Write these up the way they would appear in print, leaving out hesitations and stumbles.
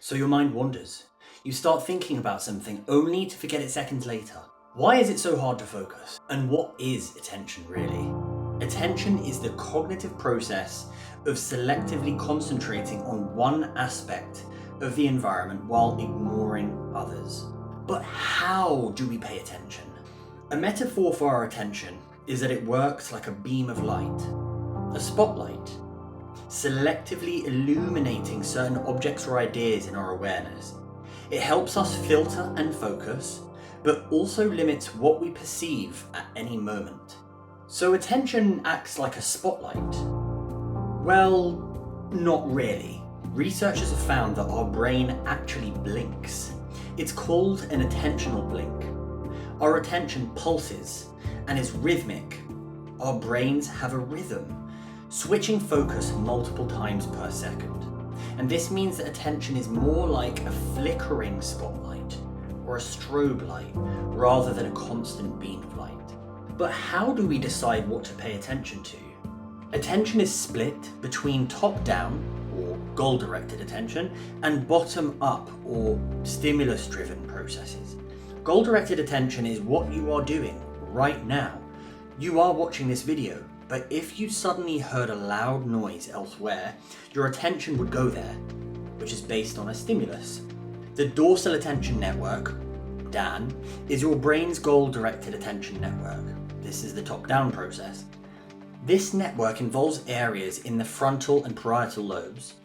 So your mind wanders. You start thinking about something only to forget it seconds later. Why is it so hard to focus? And what is attention really? Attention is the cognitive process of selectively concentrating on one aspect of the environment while ignoring others. But how do we pay attention? A metaphor for our attention is that it works like a beam of light, a spotlight, selectively illuminating certain objects or ideas in our awareness. It helps us filter and focus, but also limits what we perceive at any moment. So attention acts like a spotlight? Well, not really. Researchers have found that our brain actually blinks. It's called an attentional blink. Our attention pulses and is rhythmic. Our brains have a rhythm, switching focus multiple times per second. And this means that attention is more like a flickering spotlight or a strobe light rather than a constant beam of light. But how do we decide what to pay attention to? Attention is split between top-down or goal-directed attention and bottom-up or stimulus-driven processes. Goal-directed attention is what you are doing right now. You are watching this video, but if you suddenly heard a loud noise elsewhere, your attention would go there, which is based on a stimulus. The dorsal attention network, DAN, is your brain's goal-directed attention network. This is the top-down process. This network involves areas in the frontal and parietal lobes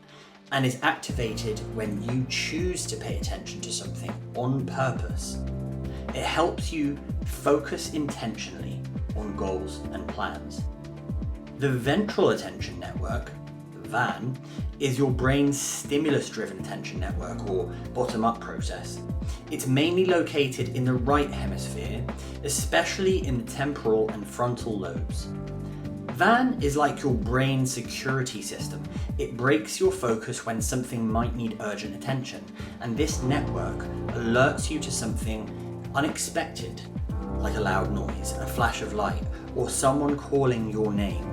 and is activated when you choose to pay attention to something on purpose. It helps you focus intentionally on goals and plans. The ventral attention network, VAN, is your brain's stimulus-driven attention network or bottom-up process. It's mainly located in the right hemisphere, especially in the temporal and frontal lobes. VAN is like your brain's security system. It breaks your focus when something might need urgent attention, and this network alerts you to something unexpected, like a loud noise, a flash of light, or someone calling your name.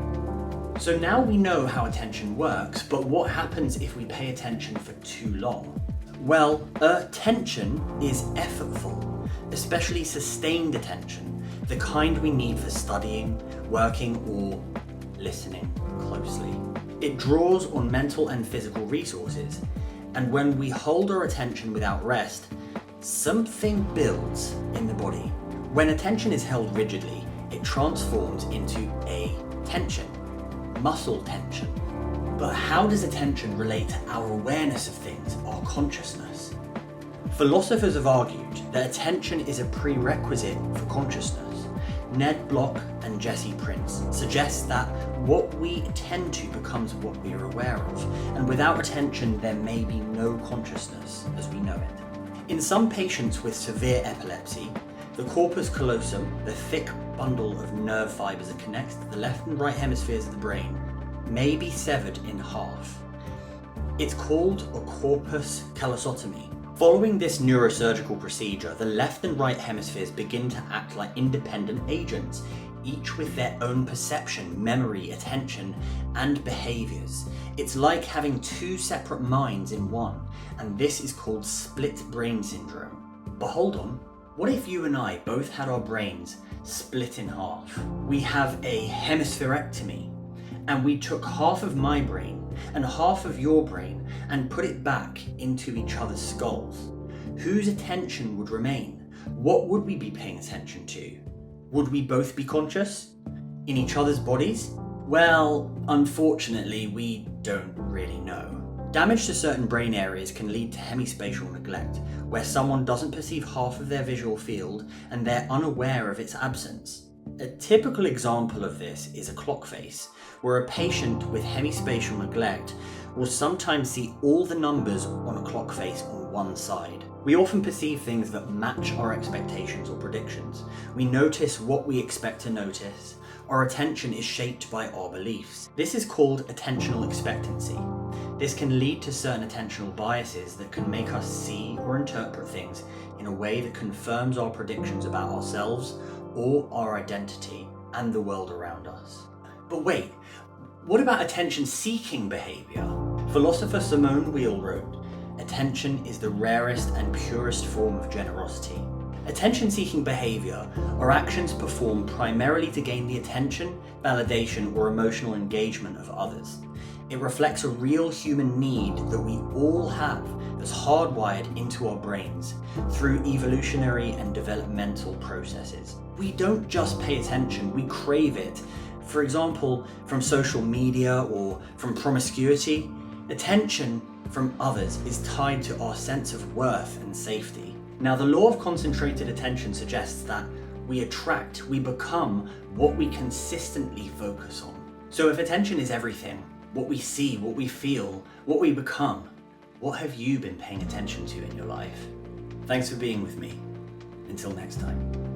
So now we know how attention works, but what happens if we pay attention for too long? Well, attention is effortful, especially sustained attention, the kind we need for studying, working, or listening closely. It draws on mental and physical resources, and when we hold our attention without rest, something builds in the body. When attention is held rigidly, it transforms into a tension, muscle tension. But how does attention relate to our awareness of things, our consciousness? Philosophers have argued that attention is a prerequisite for consciousness. Ned Block and Jesse Prince suggest that what we attend to becomes what we are aware of, and without attention there may be no consciousness as we know it. In some patients with severe epilepsy, the corpus callosum, the thick bundle of nerve fibers that connects the left and right hemispheres of the brain, may be severed in half. It's called a corpus callosotomy. Following this neurosurgical procedure, the left and right hemispheres begin to act like independent agents, each with their own perception, memory, attention, and behaviors. It's like having two separate minds in one, and this is called split brain syndrome. But hold on, what if you and I both had our brains split in half? We have a hemispherectomy, and we took half of my brain and half of your brain and put it back into each other's skulls. Whose attention would remain? What would we be paying attention to? Would we both be conscious? In each other's bodies? Well, unfortunately, we don't really know. Damage to certain brain areas can lead to hemispatial neglect, where someone doesn't perceive half of their visual field and they're unaware of its absence. A typical example of this is a clock face, where a patient with hemispatial neglect will sometimes see all the numbers on a clock face on one side. We often perceive things that match our expectations or predictions. We notice what we expect to notice. Our attention is shaped by our beliefs. This is called attentional expectancy. This can lead to certain attentional biases that can make us see or interpret things in a way that confirms our predictions about ourselves or our identity and the world around us. But wait, what about attention-seeking behavior? Philosopher Simone Weil wrote, attention is the rarest and purest form of generosity. Attention-seeking behavior are actions performed primarily to gain the attention, validation, or emotional engagement of others. It reflects a real human need that we all have that's hardwired into our brains through evolutionary and developmental processes. We don't just pay attention, we crave it. For example, from social media or from promiscuity, attention from others is tied to our sense of worth and safety. Now, the law of concentrated attention suggests that we become what we consistently focus on. So if attention is everything, what we see, what we feel, what we become, what have you been paying attention to in your life? Thanks for being with me. Until next time.